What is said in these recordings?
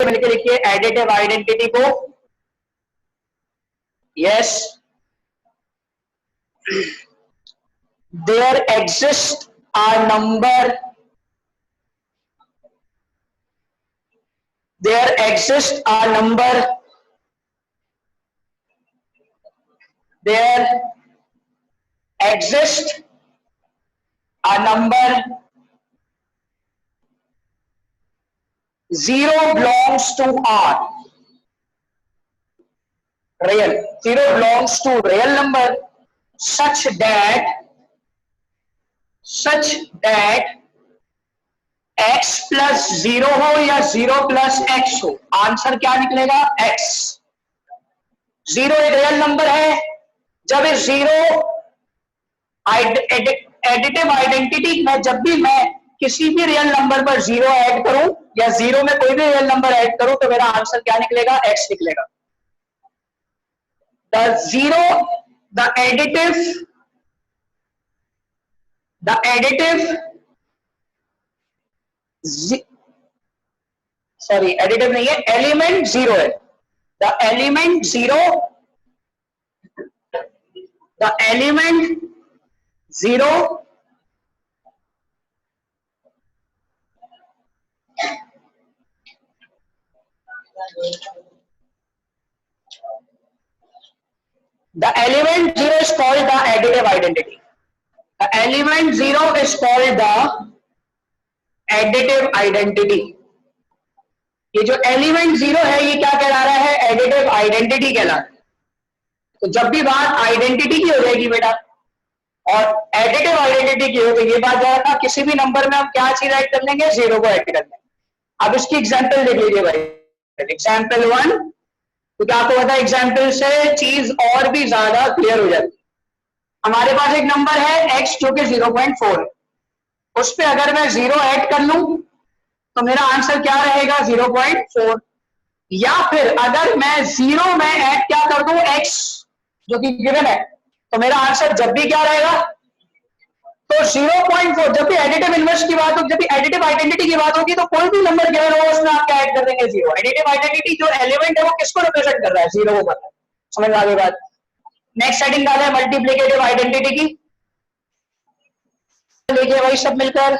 मिलकर लिखिए additive identity को। Yes, there exist a number, there exist a number, there exist a number 0 belongs to R, real 0 belongs to real number such that x plus 0 हो या 0 plus x हो, answer क्या निकलेगा x। 0 एक real number है, जब इस 0 additive identity में जब भी मैं किसी भी रियल नंबर पर 0 ऐड करूं या 0 में कोई भी रियल नंबर ऐड करूं तो मेरा आंसर क्या निकलेगा, x निकलेगा। the एडिटिव नहीं है, एलिमेंट 0 है, the element 0 the element 0 is called the additive identity. The element 0 is called the additive identity. ये जो एलिमेंट 0 है ये क्या कहला रहा है, एडिटिव आइडेंटिटी कहला रहा है। तो जब भी बात आइडेंटिटी की हो जाएगी बेटा और एडिटिव आइडेंटिटी की हो तो ये बात जाएगा किसी भी नंबर में हम क्या चीज ऐड कर लेंगे, 0 को ऐड कर लेंगे। अब इसकी एग्जांपल देख लीजिए भाई, एग्जांपल 1, तो क्या आपको पता है एग्जांपल से चीज और भी ज्यादा क्लियर हो जाती है। हमारे पास एक नंबर है x जो कि 0.4 है, उस पे अगर मैं 0 ऐड कर लूं तो मेरा आंसर क्या रहेगा, 0.4। या फिर अगर मैं 0 में ऐड क्या कर दूं x जो कि गिवन है तो मेरा आंसर जब भी क्या रहेगा, तो 0.4। जब भी एडिटिव इनवर्स की बात होगी, जब भी एडिटिव आइडेंटिटी की बात होगी तो कोई भी नंबर गिवन हो उसमें आप क्या ऐड कर देंगे, 0। एडिटिव आइडेंटिटी जो एलिमेंट है वो किसको रिप्रेजेंट कर रहा है, 0 को कर रहा है। समझ आ गई बात। नेक्स्ट सेटिंग डाले है मल्टीप्लिकेटिव आइडेंटिटी की, देखिए वही सब मिलकर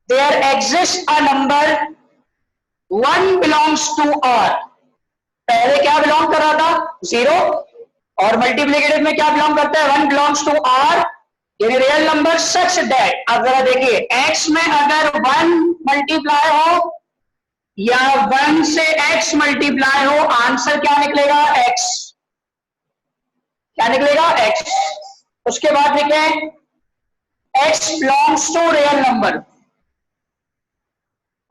there exists a number 1 belongs to R। पहले क्या बिलोंग कर रहा था, 0, और मल्टीप्लिकेटिव में क्या बिलोंग करता है, 1 belongs to R, यानी रियल नंबर सच दैट। अब जरा देखिए x में अगर 1 मल्टीप्लाई हो या 1 से x मल्टीप्लाई हो, आंसर क्या निकलेगा, x। क्या निकलेगा, x। उसके बाद लिखे x belongs to real number,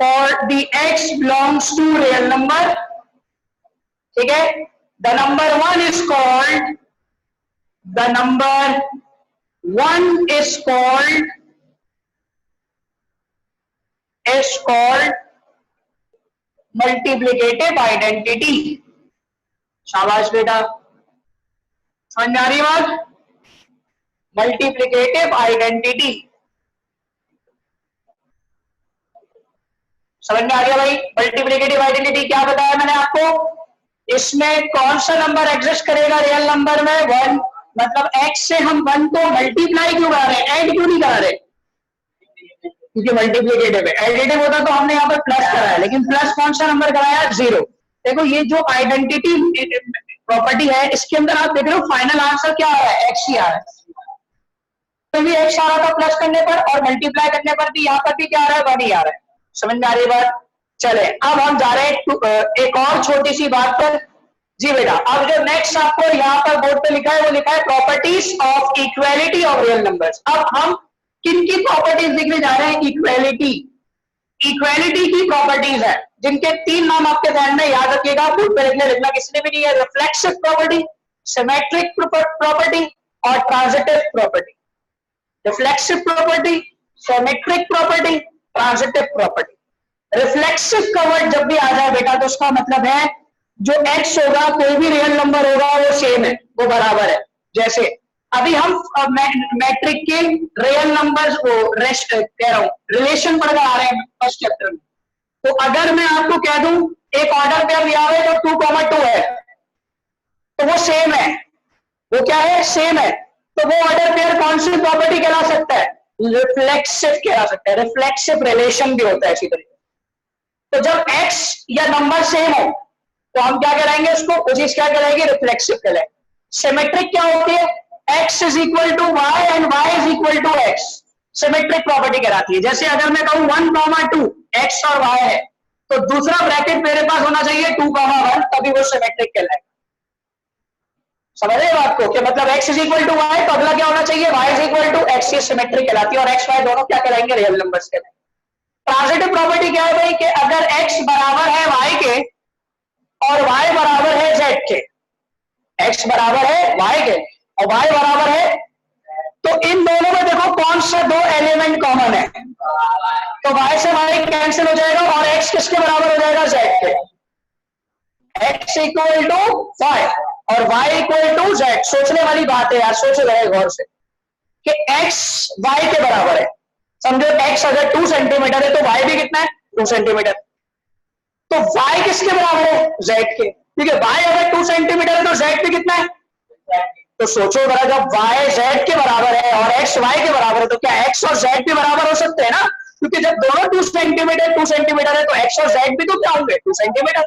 or the x belongs to real number, ठीक है। the number 1 is called multiplicative identity. शाबाश बेटा, समझ में आ रही बात, मल्टीप्लिकेटिव आइडेंटिटी समझ में आ गया भाई। मल्टीप्लिकेटिव आइडेंटिटी क्या बताया मैंने आपको, इसमें कौन सा नंबर एग्जिस्ट करेगा रियल नंबर में, 1। मतलब x से हम 1 को मल्टीप्लाई क्यों करा रहे हैं, ऐड क्यों नहीं करा रहे, क्योंकि मल्टीप्लिकेटिव है। एडिटिव होता तो हमने यहाँ पर प्लस कराया, लेकिन प्लस कौन सा नंबर कराया, 0। देखो ये जो आइडेंटिटी प्रॉपर्टी है इसके अंदर आप देख रहे हो फाइनल आंसर क्या आ रहा है, x ही आ रहा है। तो भी x आ रहा था प्लस करने पर और मल्टीप्लाई करने पर भी यहाँ पर भी क्या आ रहा है, 1 ही आ रहा है। समझ में आ रही बात। चले अब हम जा रहे हैं एक और छोटी सी बात पर। जी बेटा, अब जो नेक्स्ट आपको यहाँ पर बोर्ड पे लिखा है वो लिखा है properties of equality of real numbers. अब हम किन की प्रॉपर्टीज लिखने जा रहे हैं, इक्वालिटी की प्रॉपर्टीज है, जिनके 3 नाम आपके ध्यान में याद रखिएगा, बोर्ड पे लिखना किसी ने भी नहीं है। रिफ्लेक्सिव प्रॉपर्टी, सिमेट्रिक प्रॉपर्टी और transitive property. Reflexive property, symmetric property, transitive property. Reflexive का वर्ड जब भी आ जाए बेटा तो उसका मतलब है जो x होगा, कोई भी रियल नंबर होगा, वो सेम है, वो बराबर है। जैसे अभी हम मैट्रिक के रियल नंबर्स को रेस्ट कह रहा हूं, रिलेशन पढ़कर आ रहे हैं फर्स्ट चैप्टर में। तो अगर मैं आपको कह दूं एक ऑर्डर पेयर दिया है जो 2,2 है, तो वो सेम है। वो क्या है? सेम है। तो वो ऑर्डर पेयर कौन सी प्रॉपर्टी कहला सकता है? रिफ्लेक्सिव कहला सकता है। रिफ्लेक्सिव रिलेशन भी होता है इसी तरीके। तो जब x या नंबर सेम हो तो हम क्या कराएंगे उसको? वो चीज क्या कहलाएगी? रिफ्लेक्सिव कहलाएगी। सिमेट्रिक क्या होती है? x is equal to Y and y is equal to x। Symmetric property कहलाती है। जैसे अगर मैं कहूं 1,2 x और y है, तो दूसरा ब्रैकेट मेरे पास होना चाहिए 2,1, तभी वो सिमेट्रिक कहलाएगा। समझ रहे बात को? कि मतलब x is equal to y, तो अगला क्या होना चाहिए? y is equal to x। ये सिमेट्रिक कहलाती है। और x y दोनों क्या कहलाएंगे? रियल नंबर्स कहलाएंगे। ट्रांजिटिव प्रॉपर्टी क्या है भाई? कि अगर x बराबर है y के और y बराबर है z के, x बराबर है y के और y बराबर है, तो इन दोनों में देखो कौन सा दो एलिमेंट कॉमन है? तो y से y कैंसिल हो जाएगा और x किसके बराबर हो जाएगा? z के। x इक्वल टू y और y इक्वल टू z। सोचने वाली बात है यार, सोच रहे गौर से कि x y के बराबर है। समझो x अगर 2 सेंटीमीटर है तो y भी कितना है? 2 सेंटीमीटर। तो y किसके बराबर है? z के। ठीक है, y अगर 2 सेंटीमीटर है तो z भी कितना है? तो सोचो जरा, जब y z के बराबर है और x y के बराबर है, तो क्या x और z भी बराबर हो सकते हैं ना? क्योंकि जब दोनों 2 सेंटीमीटर है तो x और z भी तो क्या होंगे? 2 सेंटीमीटर।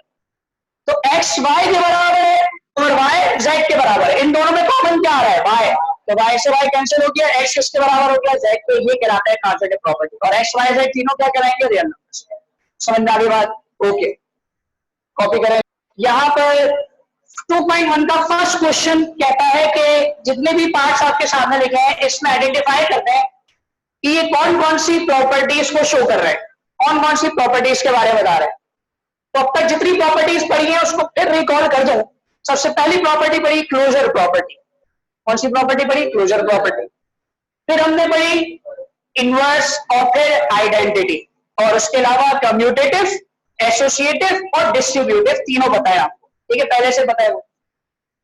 तो x y के बराबर है और y z के बराबर है। इन दोनों में कॉमन क्या आ रहा है? y। तो y से y कैंसिल हो गया, x किसके बराबर हो गया? z के। ये कहलाता है ट्रांजिटिव प्रॉपर्टी। और x y z तीनों क्या कहलाएंगे? Real numbers. समझ में आ गई बात? ओके, कॉपी करें। यहां पर 2.1 का फर्स्ट क्वेश्चन कहता है कि जितने भी पार्ट्स आपके सामने लिखे हैं इसमें आइडेंटिफाई करते हैं कि ये कौन कौन सी प्रॉपर्टीज को शो कर रहे हैं, कौन कौन सी प्रॉपर्टीज के बारे में बता रहे हैं। तो अब तक जितनी प्रॉपर्टीज पढ़ी है उसको फिर रिकॉल कर दूं। सबसे पहली प्रॉपर्टी पढ़ी क्लोजर प्रॉपर्टी। कौन सी प्रॉपर्टी पढ़ी? Closure property. फिर हमने पढ़ी इनवर्स और फिर आइडेंटिटी, और उसके अलावा कम्यूटेटिव, एसोसिएटिव और डिस्ट्रीब्यूटिव तीनों बताया। ठीक है, पहले से बताया।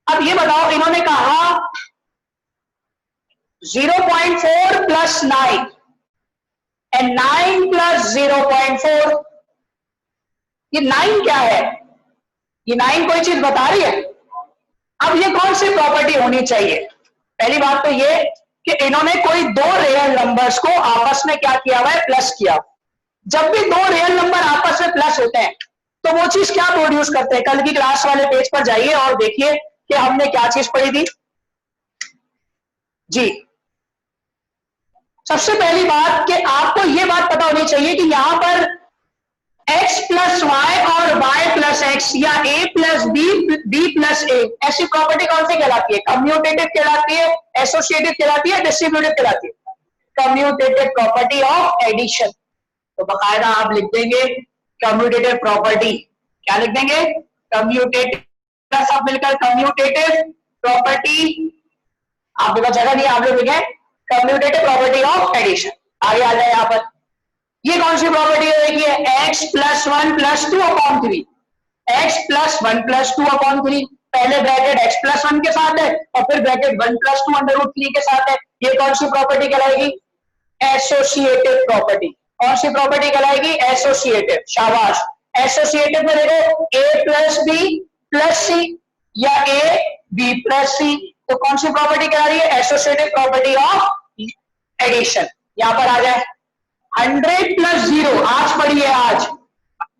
अब ये बताओ, इन्होंने कहा 0.4 प्लस 9 एंड 9 प्लस 0.4। ये 9 क्या है? ये 9 कोई चीज बता रही है? अब ये कौन सी प्रॉपर्टी होनी चाहिए? पहली बात तो ये कि इन्होंने कोई दो रियल नंबर्स को आपस में क्या किया हुआ है? प्लस किया। जब भी दो रियल नंबर आपस में प्लस होते हैं तो वो चीज क्या प्रोड्यूस करते हैं? कल की क्लास वाले पेज पर जाइए और देखिए कि हमने क्या चीज पढ़ी थी जी। सबसे पहली बात कि आपको ये बात पता होनी चाहिए कि यहां पर x प्लस वाई और y प्लस एक्स या a plus b plus a, ऐसी प्रॉपर्टी कौन सी कहलाती है? कम्यूटेटिव कहलाती है, एसोसिएटिव कहलाती है, डिस्ट्रीब्यूटिव कहलाती है। Commutative property of addition. तो बकायदा आप लिख देंगे कम्यूटेटिव प्रॉपर्टी। क्या लिख देंगे? कम्यूटेटिव। सब मिलकर कम्यूटेटिव प्रॉपर्टी। आपके पास जगह नहीं, आप लोग लिखे कम्यूटेटिव प्रॉपर्टी ऑफ एडिशन। आगे आ जाए यहाँ पर, ये कौन सी प्रॉपर्टी है? देखिए x plus 1 plus 2 upon 3। x plus 1 plus 2 upon 3, पहले ब्रैकेट x प्लस 1 के साथ है और फिर ब्रैकेट 1 प्लस 2 अंडर रूट 3 के साथ है। ये कौन सी प्रॉपर्टी कहलाएगी? Associative property. कौन सी प्रॉपर्टी कहलाएगी? एसोसिएटिव। शाबाश। एसोसिएटिव में देखो a plus B plus C या a b प्लस सी, तो कौन सी प्रॉपर्टी कहला रही है? Associative property of addition. यहां पर आ जाए 100 प्लस 0, आज पढ़िए, आज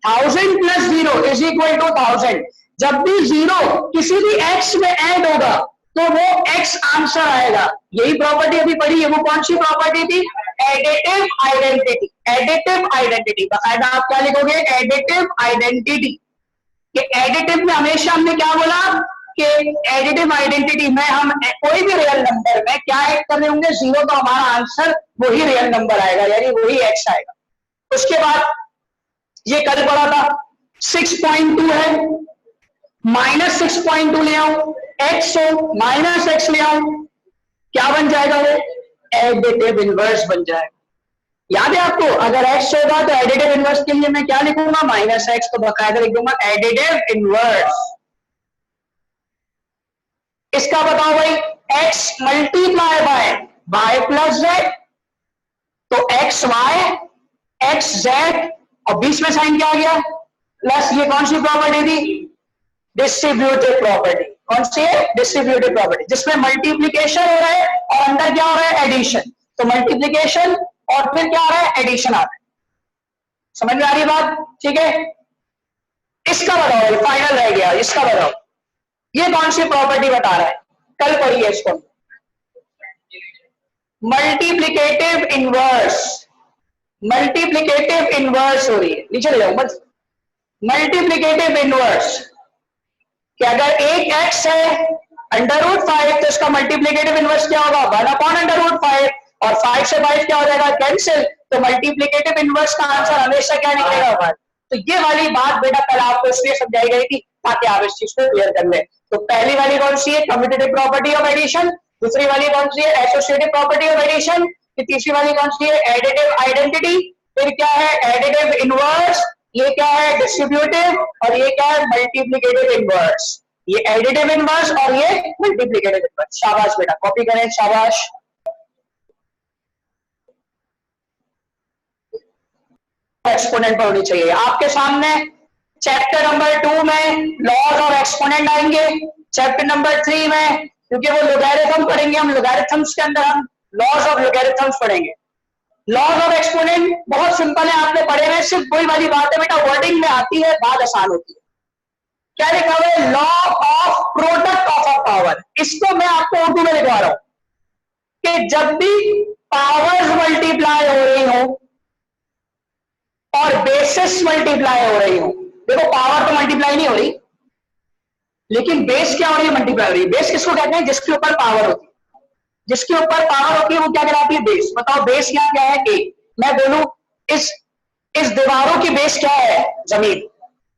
1000 प्लस 0 इज इक्वल टू 1000। जब भी 0 किसी भी x में ऐड होगा तो वो x आंसर आएगा। यही प्रॉपर्टी अभी पढ़ी है। वो कौन सी प्रॉपर्टी थी? Additive identity. एडिटिव आइडेंटिटी बाकायदा आप क्या लिखोगे? Additive identity. कि एडिटिव में हमेशा हमने क्या बोला कि एडिटिव आइडेंटिटी में हम कोई भी रियल नंबर में क्या ऐड कर रहे होंगे? 0, तो हमारा आंसर वही रियल नंबर आएगा, यानी वही x आएगा। उसके बाद ये कल पढ़ा था 6.2 है, माइनस 6.2 ले आऊं, x हो माइनस x ले आऊं, क्या बन जाएगा? वो एडिटिव इनवर्स बन जाएगा। याद है आपको? अगर x होगा तो एडिटिव इनवर्स के लिए मैं क्या लिखूंगा? Minus x। तो बकायदा लिख दूंगा एडिटिव इनवर्स। इसका बताओ भाई, x multiply by y plus Z, तो एक्स वाई एक्स जेड और बीच में साइन क्या आ गया प्लस। ये कौन सी प्रॉपर्टी थी, डिस्ट्रीब्यूटिव प्रॉपर्टी। कौन सी है, डिस्ट्रीब्यूटिव प्रॉपर्टी, जिसमें मल्टीप्लीकेशन हो रहा है और अंदर क्या हो रहा है, एडिशन। तो मल्टीप्लीकेशन और फिर क्या आ रहा है, एडिशन आ रहा है। समझ में आ रही है बात, ठीक है। इसका बताओ, फाइनल रह गया, इसका बताओ ये कौन सी प्रॉपर्टी बता रहा है, कल पढ़िए इसको। मल्टीप्लीकेटिव इनवर्स, मल्टीप्लीकेटिव इनवर्स हो रही है, नीचे ले जाओ बस। मल्टीप्लीकेटिव इनवर्स कि अगर एक x है √5 तो इसका मल्टीप्लीकेटिव इनवर्स क्या होगा, 1/√5, और 5 से 5 क्या हो जाएगा, कैंसिल। तो मल्टीप्लीकेटिव इनवर्स का आंसर हमेशा क्या निकलेगा, तो ये वाली बात बेटा कल आपको इसलिए समझाई गई थी ताकि आप इस चीज को क्लियर कर लें। तो पहली वाली कौन सी है, कम्यूटेटिव प्रॉपर्टी ऑफ एडिशन। दूसरी वाली कौन सी है, एसोसिएटिव प्रॉपर्टी ऑफ एडिशन। तीसरी वाली कौन सी है, एडिटिव आइडेंटिटी। फिर क्या है, एडिटिव इनवर्स। ये क्या है, डिस्ट्रीब्यूटिव। और ये क्या है, मल्टीप्लीकेटिव इनवर्स। ये एडिटिव इनवर्स और ये मल्टीप्लीकेटिव इनवर्स। शाबाश बेटा, कॉपी करें, शाबाश। एक्सपोनेंट पर होनी चाहिए आपके सामने। चैप्टर नंबर 2 में लॉज ऑफ एक्सपोनेंट आएंगे, चैप्टर नंबर 3 में क्योंकि वो लोगैरिथम पढ़ेंगे हम, लोगैरिथम्स के अंदर हम लॉज ऑफ लोगैरिथम्स पढ़ेंगे। लॉज ऑफ एक्सपोनेंट बहुत सिंपल है, आपने पढ़े हैं, सिर्फ कोई वाली बात है बेटा, वर्डिंग में आती है, बात आसान होती है। क्या लिखा हुआ है, law of product of a power. इसको मैं आपको उर्दू में लिखवा रहा हूं कि जब भी पावर्स मल्टीप्लाई हो रही हो और बेसिस मल्टीप्लाई हो रही हो, देखो पावर तो मल्टीप्लाई नहीं हो रही लेकिन बेस क्या हो रही है, मल्टीप्लाई हो रही है। बेस किसको कहते हैं, जिसके ऊपर पावर होती है, जिसके ऊपर पावर होती है वो क्या कहलाती है, बेस। बताओ बेस क्या है, ए। मैं बोलूं इस दीवारों की बेस क्या है, जमीन,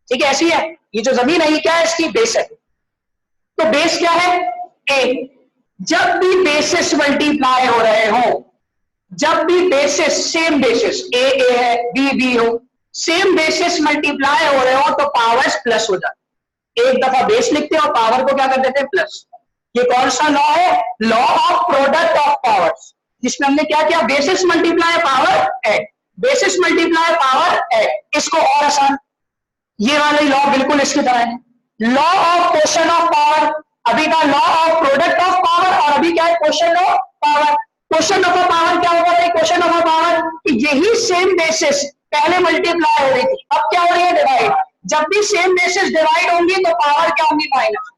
ठीक है, ऐसी है। ये जो जमीन है ये क्या है, इसकी बेस है। तो बेस क्या है, ए। जब भी बेसिस मल्टीप्लाई हो रहे हो, जब भी बेसिस, सेम बेसिस, ए है, बी हो, सेम बेसिस मल्टीप्लाई हो रहे हो तो पावर्स प्लस हो जाती। एक दफा बेस लिखते हैं और पावर को क्या कर देते हैं, प्लस। ये कौन सा लॉ है, law of product of powers, जिसमें हमने क्या किया, basis multiply power add, basis multiply power add. इसको और आसान, ये वाला लॉ बिल्कुल इसकी तरह है। Law of question of power, अभी का law of product of power और अभी क्या है, question of power. Question of power क्या होगा भाई, क्वेश्चन ऑफ पावर कि यही सेम बेसिस पहले मल्टीप्लाई हो रही थी, अब क्या हो रही है, डिवाइड। जब भी सेम बेसिस डिवाइड होंगी तो पावर क्या होंगी, माइनस।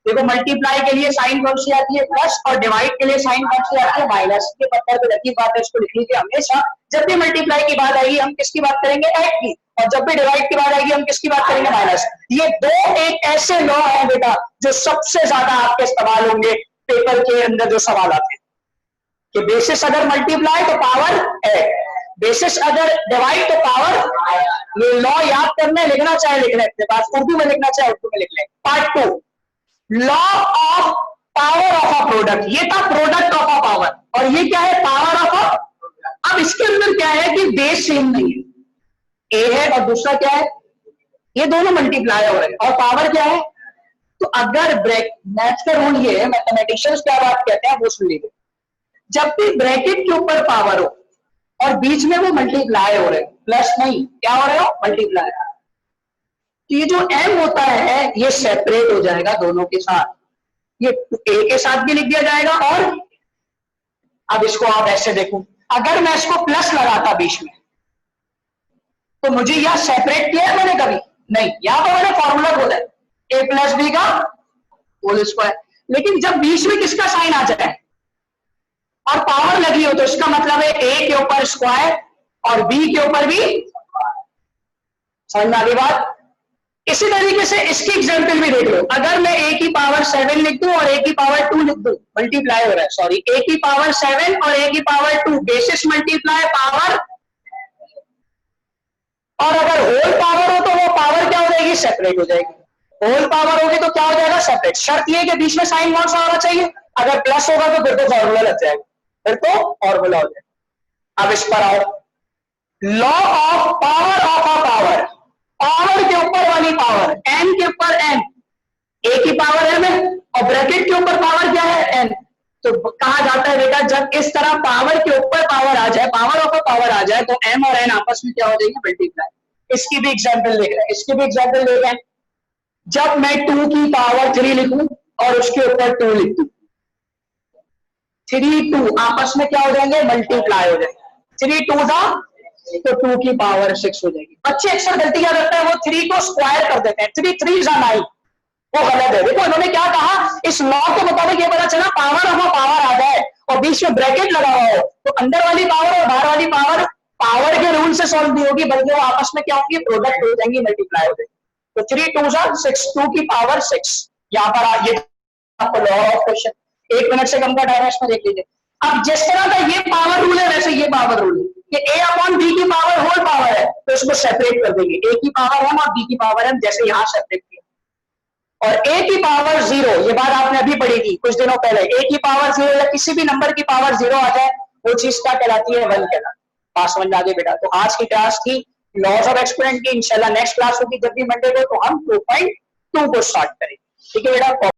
देखो मल्टीप्लाई के लिए साइन कौन सी आती है, प्लस, और डिवाइड के लिए साइन कौन सी आती है, माइनस। ये पत्थर पे रखी बात है, इसको लिख लीजिए हमेशा। जब भी मल्टीप्लाई की बात आएगी हम किसकी बात करेंगे, ऐड की, और जब भी डिवाइड की बात आएगी हम किसकी बात करेंगे, माइनस। ये दो एक ऐसे लॉ है बेटा जो सबसे ज्यादा आपके इस्तेमाल होंगे पेपर के अंदर जो सवाल आते हैं कि बेसिस अगर मल्टीप्लाई तो पावर ऐड, बेसिस अगर डिवाइड तो पावर। ये लॉ याद करना है, लिखना चाहे लिख लें, उर्दू में लिखना चाहे उर्दू में लिख लें। Part 2, law of power of a product. ये था प्रोडक्ट ऑफ अ पावर और ये क्या है, पावर ऑफ अ। अब इसके अंदर क्या है कि बेस सेम नहीं है, ए है और दूसरा क्या है, ये दोनों मल्टीप्लाई हो रहे हैं, और पावर क्या है। तो अगर मैथ्स का रूल ये है, मैथमेटिशियंस क्या बात कहते हैं वो सुन लीजिए, जब भी ब्रैकेट के ऊपर पावर हो और बीच में वो मल्टीप्लाई हो रहे, प्लस नहीं, क्या हो रहे हो, मल्टीप्लाई। तो ये जो m होता है ये सेपरेट हो जाएगा दोनों के साथ, ये a के साथ भी लिख दिया जाएगा। और अब इसको आप ऐसे देखो, अगर मैं इसको प्लस लगाता बीच में तो मुझे यह सेपरेट किया है मैंने कभी नहीं, यहां पर मैंने फॉर्मूला बोला है a प्लस बी का होल स्क्वायर। लेकिन जब बीच में किसका साइन आ जाए और पावर लगी हो तो इसका मतलब है a के ऊपर स्क्वायर और b के ऊपर भी। समझ में आ गई बात। इसी तरीके से इसकी एग्जांपल भी देख लो, अगर मैं a की पावर 7 लिख दूं और a की पावर 2 लिख दूं, मल्टीप्लाई हो रहा है, सॉरी, a की पावर 7 और a की पावर 2, बेसिस मल्टीप्लाई पावर। और अगर होल पावर हो तो वो पावर क्या हो जाएगी, सेपरेट हो जाएगी। होल पावर होगी तो क्या हो जाएगा, सेपरेट। शर्त ये कि बीच में साइन कौन सा होना चाहिए, अगर प्लस होगा तो फिर तो फॉर्मूला लग जाएगा, फिर तो फॉर्मूला हो जाएगा। अब इस पर आओ, law of power of a power, power के ऊपर वाली पावर, n के ऊपर n, a की पावर m है और ब्रैकेट के ऊपर पावर क्या है, एन। तो कहा जाता है बेटा जब इस तरह पावर के ऊपर पावर आ जाए, पावर ऑफ पावर आ जाए, तो एम और एन आपस में क्या हो जाएंगे, मल्टीप्लाई। इसकी भी एग्जाम्पल ले रहे हैं, इसकी भी एग्जाम्पल ले रहे हैं। जब मैं 2 की पावर 3 लिखूं और उसके ऊपर 2 लिख दूं, 3 2 आपस में क्या हो जाएंगे, मल्टीप्लाई हो जाएंगे। 3 2 था तो 2 की पावर 6 हो जाएगी। बच्चे अक्सर गलती क्या करते हैं, वो 3 को स्क्वायर कर देते हैं, 3 3 9, वो गलत है। देखो इन्होंने क्या कहा, इस लॉ के मुताबिक ये पता चला पावर ऑफ पावर आ जाए और बीच में ब्रैकेट लगा हुआ हो, तो अंदर वाली पावर और बाहर वाली पावर पावर के रूल से सॉल्व नहीं होगी, बल्कि वो आपस में क्या होंगी, प्रोडक्ट हो जाएंगी, मल्टीप्लाई हो जाएगी। तो 3 2 6, 2 की पावर 6 यहाँ पर आइए, आपको लॉ ऑफ क्वेश्चन 1 मिनट से कम का टाइम है, इसमें देख लीजिए। अब जिस तरह का ये पावर रूल है वैसे ये पावर रूल है कि a अपॉन b की पावर होल पावर है, तो इसको सेपरेट कर देंगे, a की पावर m और b की पावर m, जैसे यहां सेपरेट किया। और a की पावर 0, ये बात आपने अभी पढ़ी थी कुछ दिनों पहले, a की पावर 0 या किसी भी नंबर की पावर 0 आ जाए, वो चीज क्या कहलाती है, 1 कहलाती है। बात समझ में आ गई बेटा। तो आज की क्लास थी लॉज ऑफ एक्सपोनेंट की, इंशाल्लाह नेक्स्ट क्लास होगी जब भी मंडे को, तो हम 2.2 को स्टार्ट करेंगे। ठीक है बेटा।